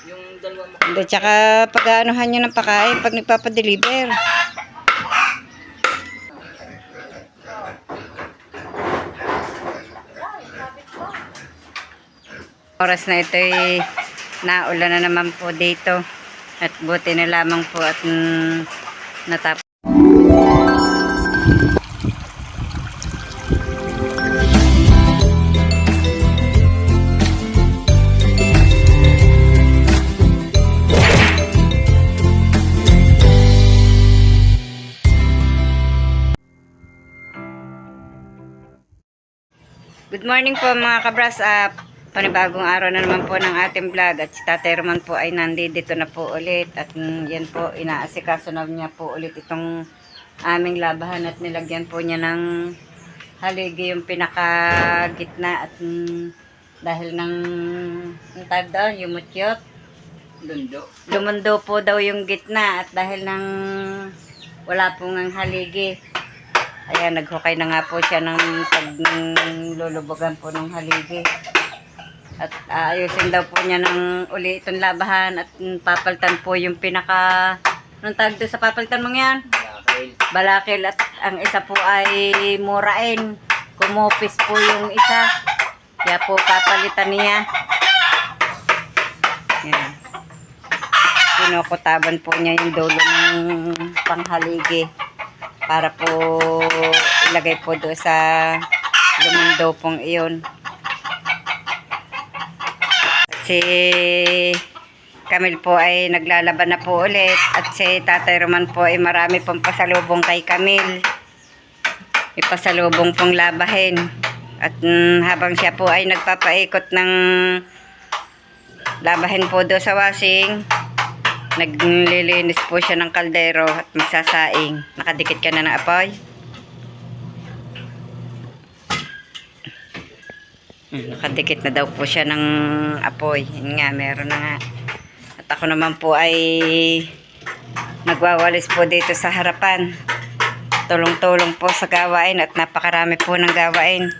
Yung dalawa mo. Hindi, tsaka pag-aanuhan nyo ng pakain pag nagpapadeliver. Oras na ito ay naulan na naman po dito. At buti na lamang po at natapos. Good morning po mga kabras. Panibagong araw na naman po ng ating vlog. At si Tatay Roman po ay nandito na po ulit. At yan po, inaasikaso na niya po ulit itong aming labahan. At nilagyan po niya ng haligi yung pinakagitna. At dahil ng tag daw, yung mutyot. Lumundo po daw yung gitna. At dahil ng wala pong ang haligi. Ayan, naghukay na nga po siya ng paglulubugan po ng haligi. At ayusin daw po niya ng uli itong labahan at papalitan po yung pinaka... Anong tawag doon sa papalitan mo yan? Balakil. At ang isa po ay murain. Kumupis po yung isa. Kaya po papalitan niya. Yan. Pinukutaban po niya yung dulo ng panghaligi. Para po ilagay po doon sa lumundo pong iyon. At si Camille po ay naglalaban na po ulit. At si Tatay Roman po ay marami pong pasalubong kay Camille. Ipasalubong pong labahin. At habang siya po ay nagpapaikot ng labahin po doon sa washing, naglilinis po siya ng kaldero at magsasaing. Nakadikit ka na ng apoy. Nakadikit na daw po siya ng apoy. Yun nga, meron na nga. At ako naman po ay nagwawalis po dito sa harapan. Tulong-tulong po sa gawain at napakarami po ng gawain.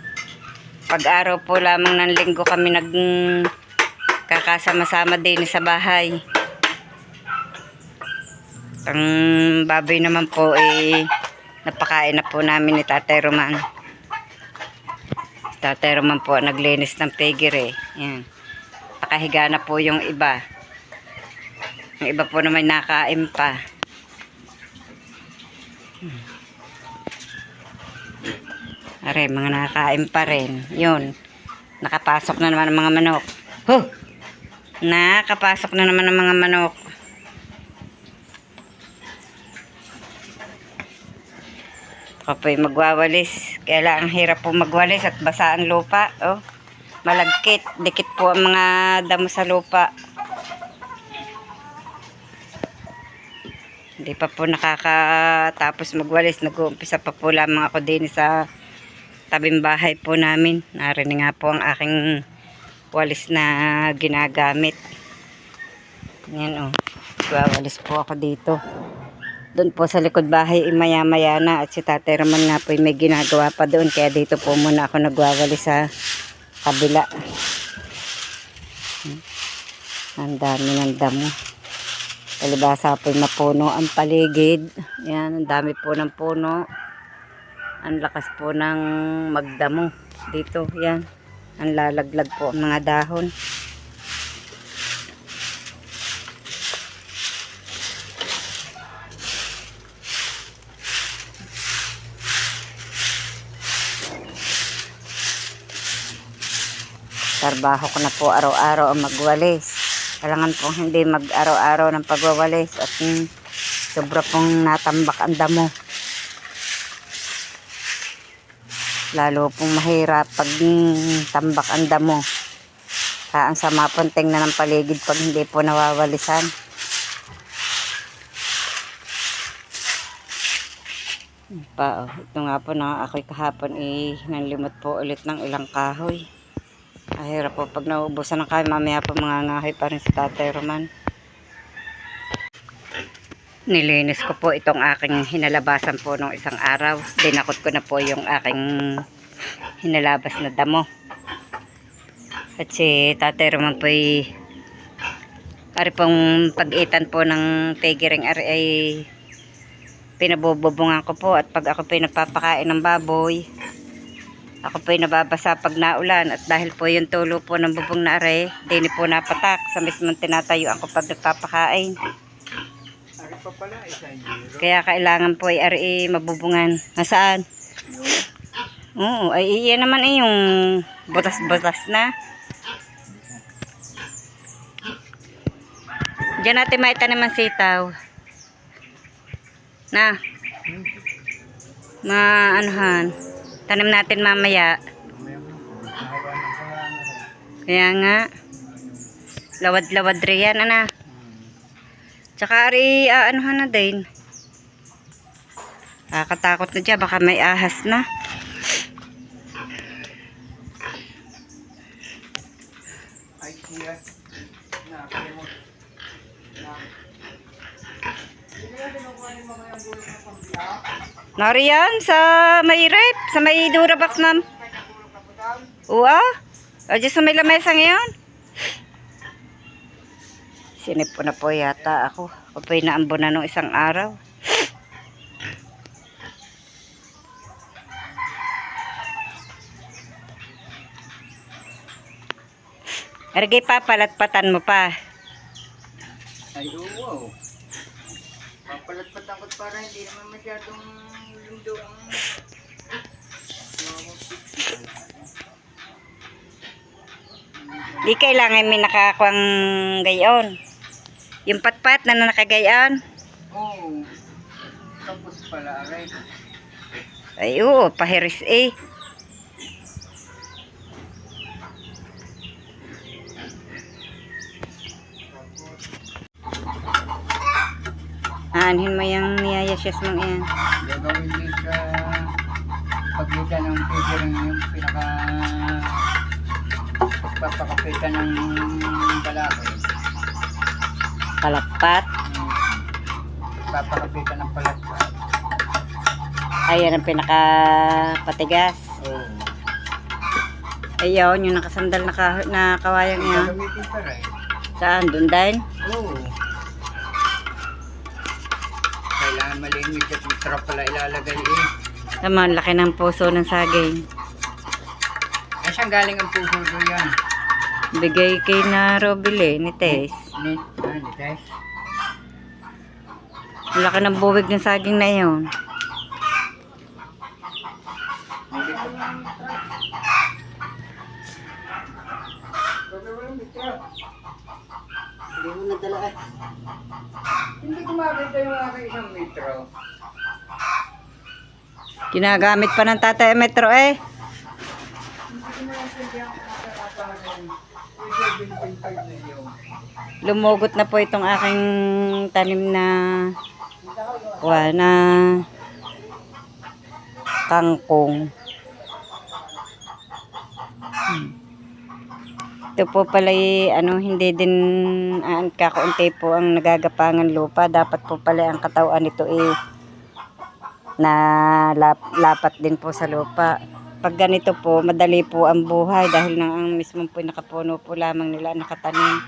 Pag-araw po lamang ng linggo kami nagkakasama-sama din sa bahay. Ang baboy naman po ay napakain na po namin ni Tatay Roman. Tatay Roman po naglinis ng piggery. Yan. Nakahiga na po yung iba. Yung iba po naman nakain pa. Are, mga nakain pa rin. Yun. Nakapasok na naman ang mga manok. Huh! Nakapasok na naman ang mga manok. Ako po'y magwawalis. Kaya lang ang hirap po magwalis at basa ang lupa. Oh, malagkit. Dikit po ang mga damo sa lupa. Hindi pa po nakakatapos magwalis. Nag-uumpisa pa po lamang ako din sa tabing bahay po namin. Narinig nga po ang aking walis na ginagamit. Yan oh. Magwawalis po ako dito. Doon po sa likod bahay, maya-maya na. At si Tatay Roman nga po may ginagawa pa doon. Kaya dito po muna ako nagwawali sa kabila. Ang dami ng damo. Palibasa po mapuno ang paligid. Yan, ang dami po ng puno. Ang lakas po ng magdamo. Dito, yan. Ang lalaglag po ang mga dahon. Trabaho ko na po araw-araw ang magwalis. Kailangan pong hindi mag-araw-araw ng pagwawalis at sobra pong natambak ang damo. Lalo pong mahirap pag tambak ang damo. Ang sama pong tingnan ng paligid pag hindi po nawawalisan. Ito nga po na ako'y kahapon nalimot po ulit ng ilang kahoy. Ahirap po pag naubusan ng kahoy, mamaya po mga ngahoy pa rin si Tatay Roman. Nilinis ko po itong aking hinalabasan po nung isang araw. Dinakot ko na po yung aking hinalabas na damo. At si Tatay Roman po Ari pong pag-itan po ng tigiring ari ay pinabububungan ko po. At pag ako po nagpapakain ng baboy, ako po nababasa pag naulan. At dahil po yung tulo po ng bubong na ari, di po napatak sa mismong tinatayuan ko pag nagpapakain. Ari pa pala, isa zero. Kaya kailangan po ay ari mabubungan. Nasaan? Oo, ay iyan naman ay yung butas-butas na. Diyan natin maitanim ang sitaw. Na. Maanuhan. Tanim natin mamaya. Kaya nga. Lawad-lawad riyan, ana. Tsaka ari, anuhan na din. Kakatakot na dyan, baka may ahas na. Ay, siya. Nakakalimot. Nariyan sa may rep, sa may Durabox, ma'am. Uwa? O, dyan sa may lamesa ngayon. Sinip po na po yata ako. Ako po'y naambon na nung isang araw. Ergay pa, palatpatan mo pa. Ay, oo. Papalat-patangkot para hindi naman masyadong lundo ang... Di kailangan may nakakuang gayon. Yung patpat na nakagayon. Oo. Tapos pala, aray. Ay, oo, pahiris eh. Aanhin mo yung niyayasyas mong iyan. Gagawin din sa paglitan ng figuring yung pagpapakapitan ng balaki. Palakpat. Papakapitan ng palatpat. Ayan ang pinakapatigas. Oo. Ayun, yung nakasandal na kawayang yan. Gagamitin pa rin. Saan? Doon din? Oo. Kailangan malimit at masarap pala ilalagay eh. Tama, laki ng puso ng saging. Ay, saan galing ang puso ko yan? Bigay kay na Robile ni Tess. Ni Tess? Laki ng buwig ng saging na yun. Hindi mo nadala eh. Hindi ko makita yung aking isang metro. Ginagamit pa ng tatay ang metro eh. Hindi ko nakita yung nakakatahan. 7.5 na yun. Lumugot na po itong aking tanim na kangkong. Ito po pala hindi din kakaunti po ang nagagapangan lupa. Dapat po pala ang katawan nito na lapat din po sa lupa. Pag ganito po, madali po ang buhay dahil ang mismong po nakapuno po lamang nila nakatanim.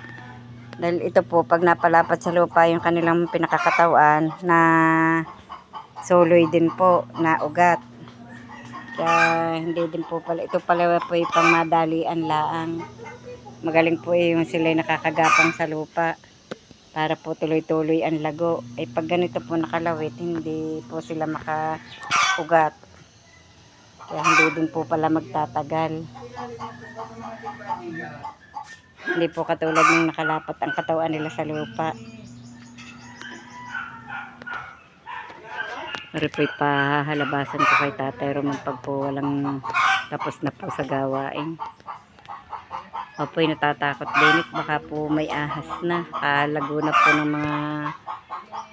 Dahil ito po, pag napalapat sa lupa yung kanilang pinakakatawan na soloy din po na ugat. Kaya hindi din po pala, ito pala po yung pangmadalian laang. Magaling po yung sila nakakagapang sa lupa para po tuloy-tuloy ang lago. Pag ganito po nakalawit, hindi po sila makaugat. Kaya hindi din po pala magtatagal. Hindi po katulad ng nakalapat ang katawan nila sa lupa. Pero po ipahalabasan ko kay Tatay Roman pag po walang tapos na po sa gawain. Apoy natatakot din baka po may ahas na. Lago na po ng mga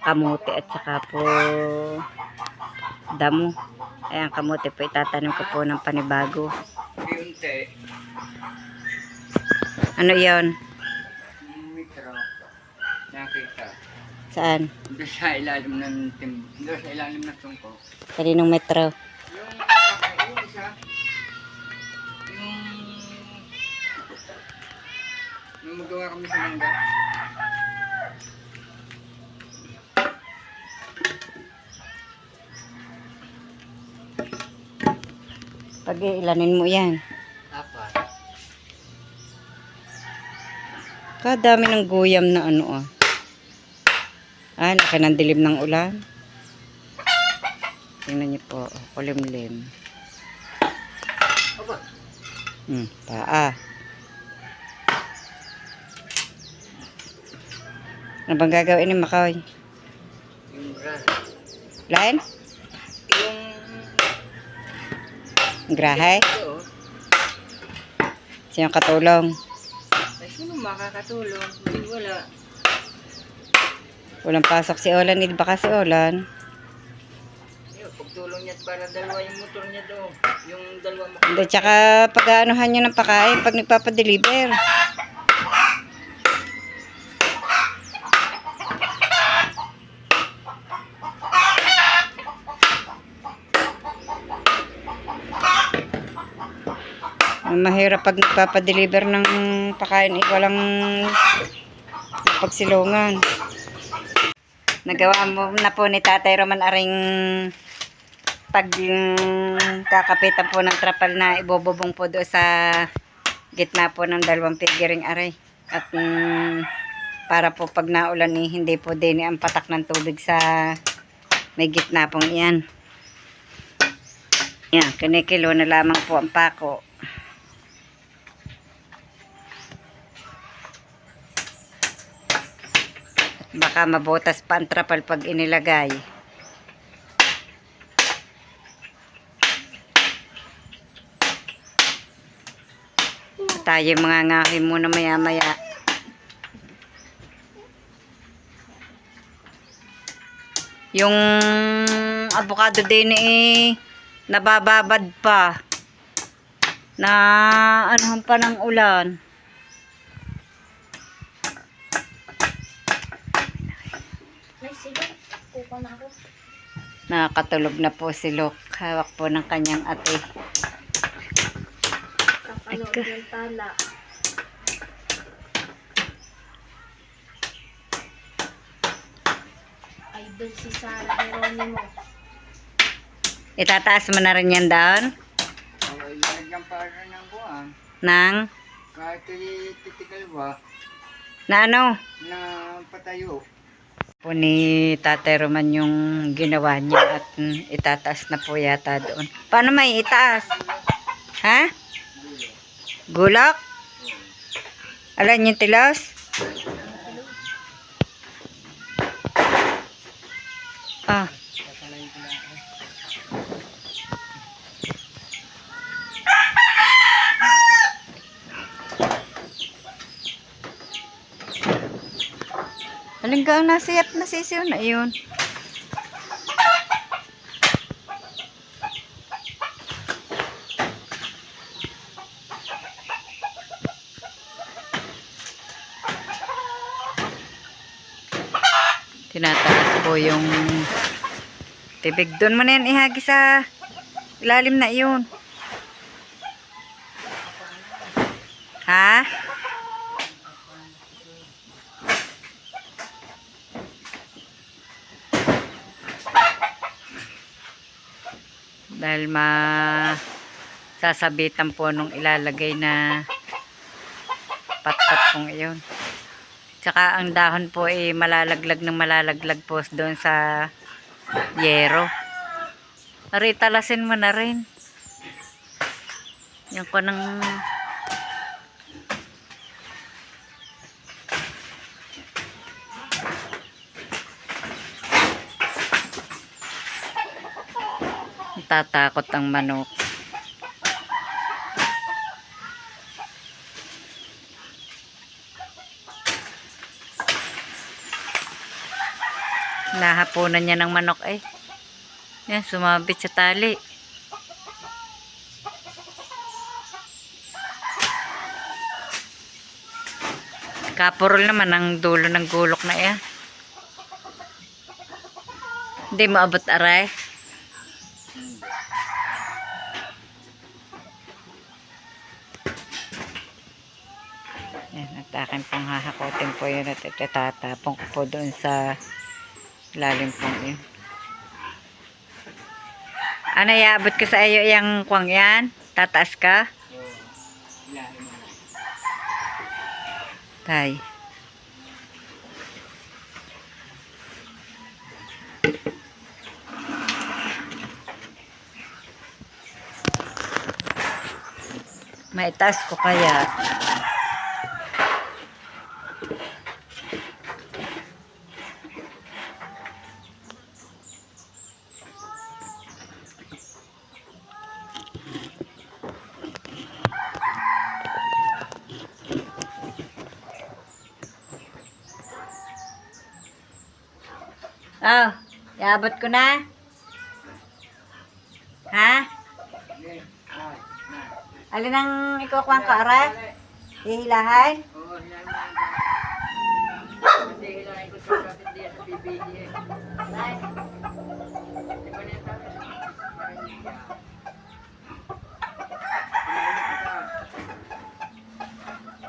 kamote at saka po damo. Ayan, kamote po itatanim ko po ng panibago. Unti. Ano yon? Metro. Nakita. Saan? Doon sa ilalim ng doon sa ilalim ng tungko. Kaninong metro? Yung isa. Yung magawa kami sa mangga. Pag ilanin mo yan. Apat. Kadami ng guyam na ano ah. Ah, laki ng dilim ng ulan. Tingnan niyo po, kulimlim. Aba. Paa. Ano bang gagawin ni Makoy? Yung bra. Lain? Yung Grahay? ito. Sino katulong? Ay, sino makakatulong? Hindi wala. Walang pasok si Olan, hindi baka si Olan. Yung pagtulong niya para dalawa yung motor niya doon. Yung dalawa Hindi, tsaka pag-aanuhan nyo ng pakain pag nagpapadeliver. Mahirap pag nagpapadeliver ng pakain, walang pagsilungan. Nagawa mo na po ni Tatay Roman aring pag kakapitan po ng trapal na ibobobong po doon sa gitna po ng dalawang figuring aray. At para po pag naulan hindi po din ang patak ng tubig sa may gitna pong iyan. Yan, kinikilo na lamang po ang pako. Baka mabutas pa ang trapal pag inilagay. Tayo mga ngahin muna maya maya. Yung avocado din nabababad pa. Na anuhan pa ng ulan. Nakakatulog na po si Luke. Hawak po ng kanyang ate. Kapanood ng tala. Idol si Sarah Geronimo. Itataas mo na rin yan down? Okay, lalagyan pa rin ng buwan. Nang? Kahit titikal ba, Na ano? na patayo. Po ni Tatay Roman yung ginawa niya at itataas na po yata doon. Paano may itaas? Ha? Gulak? Alam yung tilos? Ah. Hanggang nasiyat na sisiyo na yun. Tinataas po yung tibig. Doon mo na yan ihagi sa ilalim na yun. Ha? Dahil sasabitan po nung ilalagay na patpat pong iyon. Tsaka ang dahon po malalaglag ng malalaglag po doon sa yero. Ari, talasin mo na rin. Yung ko ng tatakot ang manok. Nahapunan niya ng manok Yan, sumabit sa tali. Kapurol naman ang dulo ng gulok na yan. Hindi maabot aray. Yan, at akin pong hahakotin po yun at itatapong ko po doon sa lalim pong yun. Ano, iabot ka sa iyo yung kwang yan? Tataas ka? Oo. Ilahin mo na. Tay. Maitaas ko kaya. Oh, iabot ko na. Ha? Okay. Ah, na. Alin ang ikukuha ka, Ara? Hihilahan? Oo, hilahin mo na. Kasi hilahin ko sa kapit diyan sa BBD eh. Ay, Di ba niya sabi? Hilahin mo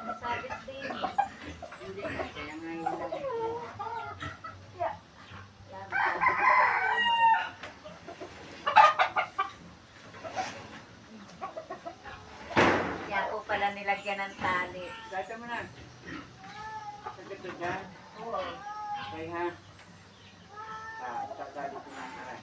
pa. sabit din. Hindi na, kaya nga hilahin. Kaya po pala nilagyan ng tali. Gata mo na. Sa gata dyan. Oo. Okay ha. Ah, tatali ko na ang aray.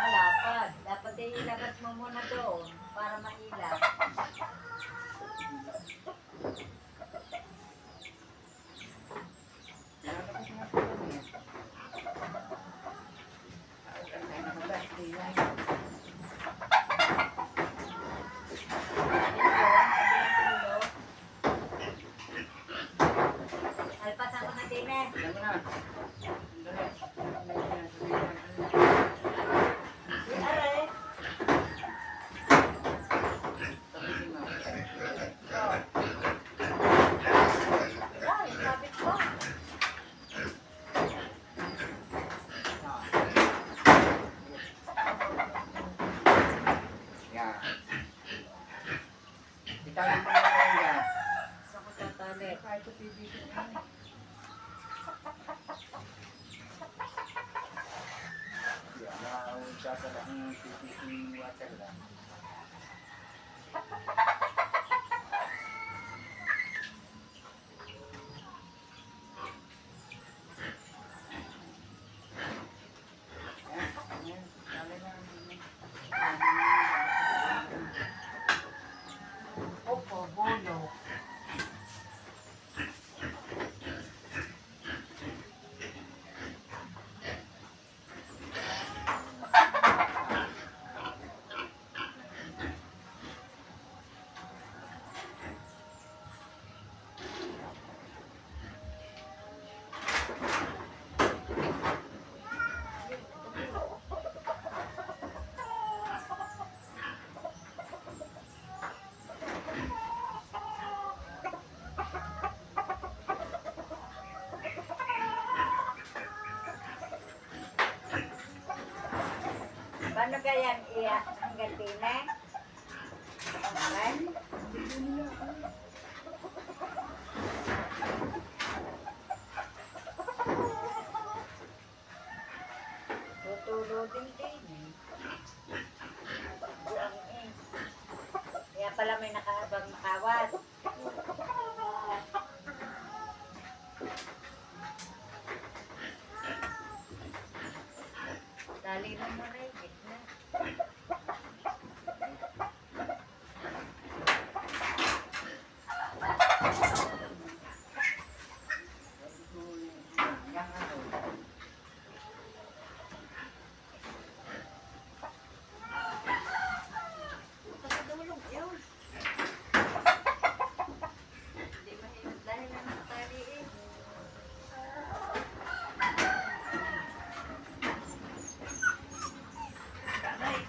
Wala pa. Dapat ilabas mo muna doon para mahila. Lalabas na po yun eh. Ay, nakabas. Hilahin. Alpasan ko na din eh. Alam mo na. Dali. Aray. Sabihin mo. Ay, sabit ko. Yan. Itali mo na yan yan. Gusto ko tatali. Kahit sa PVC na. Yan, tatala ang PVC water lang. Yan, yan, tali lang. Opo, bolo. Paano kaya ang gantine? Okay? Tutulo din din eh. Buang eh. Kaya pala may nakahabang makawat. Dali mo muna yung gitna. Yan ano. Pagkatulog yun. Hindi mahirap dahil lang sa tali eh. Aray.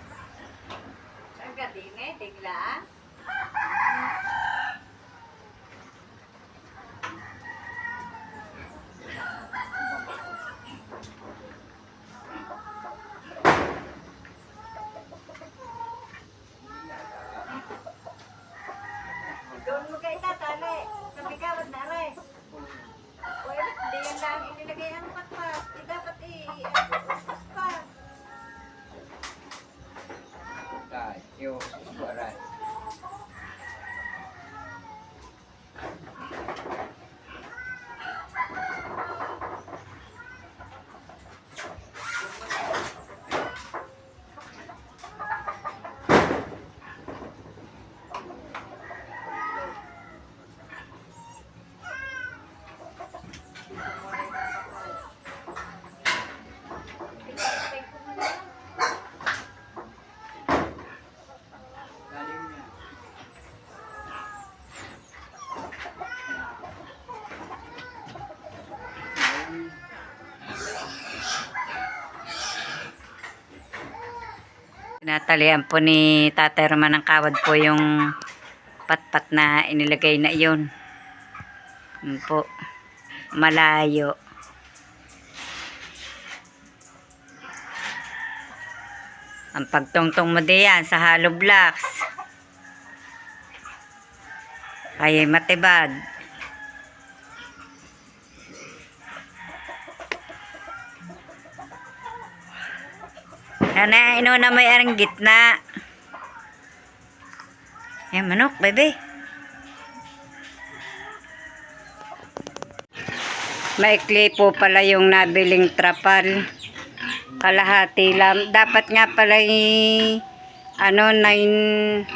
Yo, barat. Lalim niya. Tinatalian po ni Tatay Roman ng kawad po yung patpat na inilagay na iyon. Yun po. Malayo. Ang pagtungtong mo diyan sa hollow blocks. Kaya matibag. Sana inuna mo yung gitna. Yan manok, bebe. Maikli po pala yung nabiling trapal. Kalahati lang. Dapat nga pala ano, 9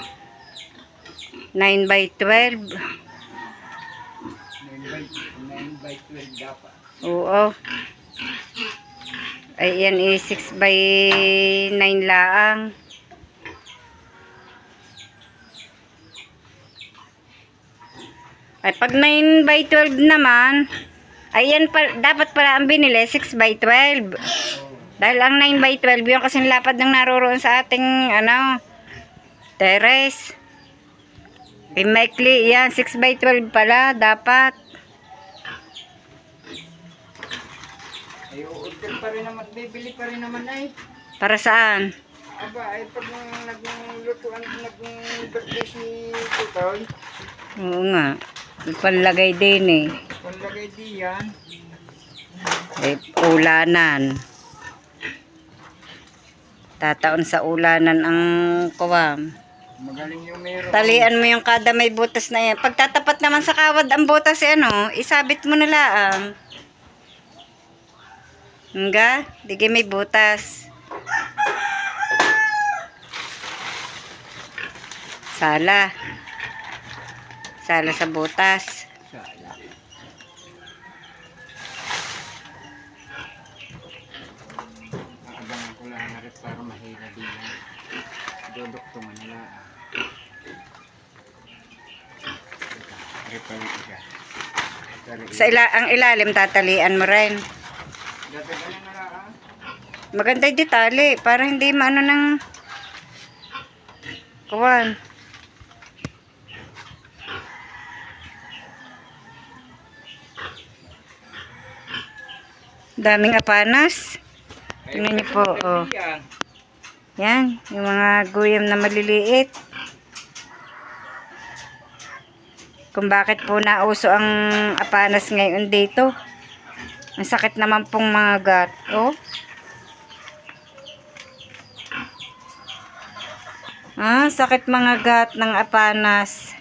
by 12. 9 by 12 dapat. Oo. Ay, yan 6 by 9 laang. Ay, pag 9 by 12 naman, ay yan dapat pala ang binili 6 by 12. Dahil ang 9 by 12, yung kasing lapad ng naroroon sa ating, ano, terrace. Pimaikli, yan, 6 by 12 pala, dapat. Ay, order pa rin naman, bibili pa rin naman ay. Para saan? Aba, ay pag naglutuan, nag-birthday si Tutoy, Oo nga. Ipalagay din eh. panlagay di yan. Eh, ulanan. Tataon sa ulanan ang kuwam. Magaling yung meron. Talian mo yung kada may butas na yan. Pagtatapat naman sa kawad ang butas ano, isabit mo na lang. Hangga, digay may butas. Sala. Sala sa butas. Sayang. Abangan ko lang na rin para mahila din yan. Duduktungan nila. Repawin ka. Ang ilalim tatalian mo rin. Dadagan na lang. Maganda yung detali para hindi maano ng kuwan. Daming apanas. Tingnan niyo po, oh. Yan, yung mga guyam na maliliit. Kung bakit po nauso ang apanas ngayon dito. Ang sakit naman pong mga gat. Oh. Sakit mga gat ng apanas.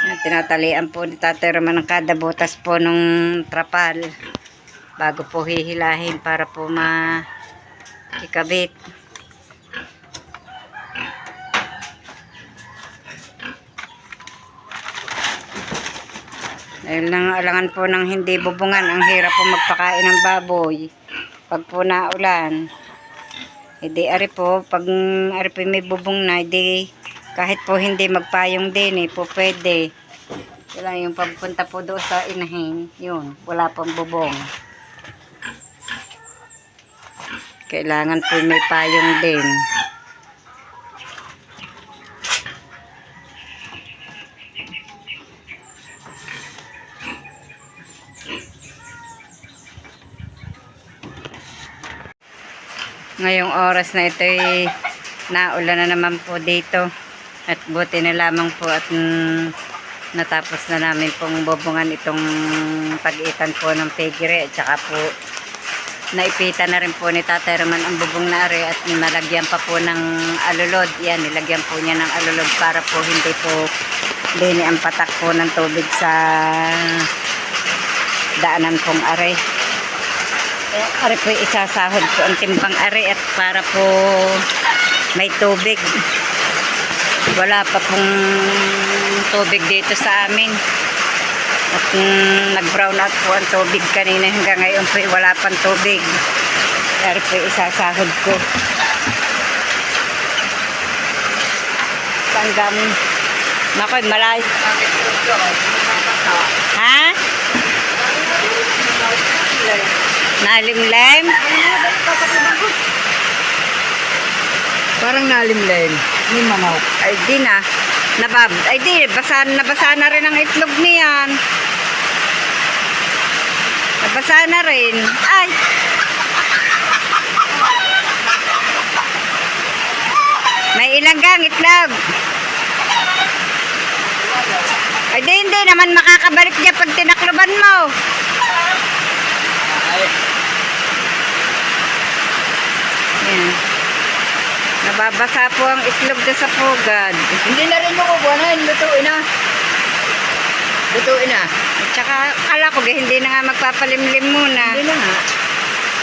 Yan, tinatalian po ni Tatay Roman ng kada butas po nung trapal. Bago po hihilahin para po ikabit. Dahil nangalangan po ng hindi bubungan, ang hirap po magpakain ng baboy. Pag po naulan, hindi ari po, pag ari po may bubong na, hindi, kahit po hindi magpayong din, po pwede. Wala yung pagpunta po doon sa inahin, yun, wala pong bubong. Kailangan po may payong din. Ngayong oras na ito ay naulan na naman po dito. At buti na lamang po at natapos na namin pong bubungan itong pag-itan po ng piggery at saka po naipita na rin po ni Tatay Roman ang bubong na ari at nalagyan pa po ng alulod. Yan, nilagyan po niya ng alulod para po hindi po lini ang patak po ng tubig sa daanan pong ari. Ari po isasahod po ang timbang ari at para po may tubig. Wala pa pong tubig dito sa amin. At nag-brown out po ang tubig kanina hanggang ngayon po wala pang tubig. Ari po isasahod ko. Hanggang nakoy malayo. Ha? Nalimlem? Parang nalimlim. May mamaw. Ay di na. Ay di, basa na rin ang itlog niyan. Nabasa na rin. Ay! May ilang gang itlog. Ay di, hindi naman makakabalik niya pag tinakloban mo. Yan. Nababasa po ang itlog doon sa pugad. Hindi na rin yung kukuhanin. Lutuin na. Lutuin na. At saka akala ko hindi na nga magpapalimlim muna. Hindi na nga.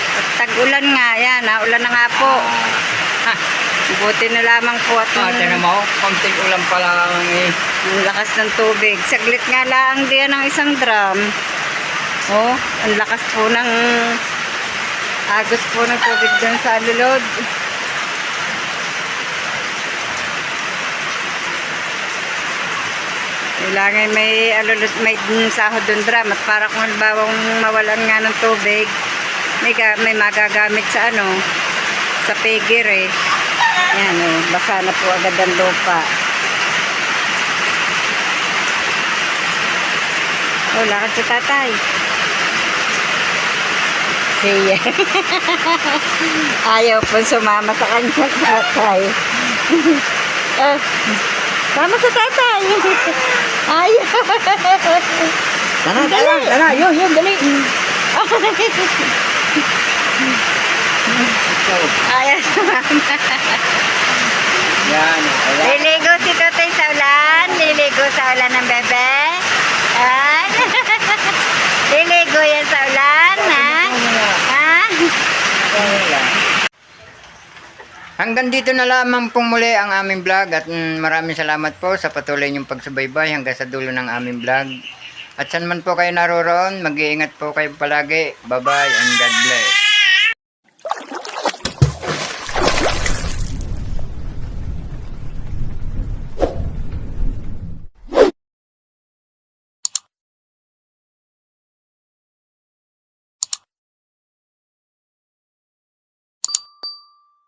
At tag-ulan nga, yan, ulan na nga po. Ha, Buti na lamang po at tinan mo. Konting ulam pa lang eh. ang lakas ng tubig. Saglit nga lang diyan ng isang drum. Oh, ang lakas po ng agos po ng tubig dyan sa alulod. Kailangan may alulod, may sahod doon drum at para kung halimbawa mawalan nga ng tubig, may magagamit sa sa pigir eh. Yan basa na po agad ang lupa. Oh, lakad si tatay. Siya. Ayaw po sumama sa kanyang tatay. Sama sa tatay. Ayaw. Tara. Yun, dali. Ayaw sumama. Yan. Liligo si tatay sa ulan. Liligo sa ulan ng bebe. Yan. Liligo yan sa ulan, ha? Ha? Hanggang dito na lamang pong muli ang aming vlog at maraming salamat po sa patuloy niyong pagsubaybay hanggang sa dulo ng aming vlog. At saan man po kayo naroroon, mag-iingat po kayo palagi. Bye-bye and God bless.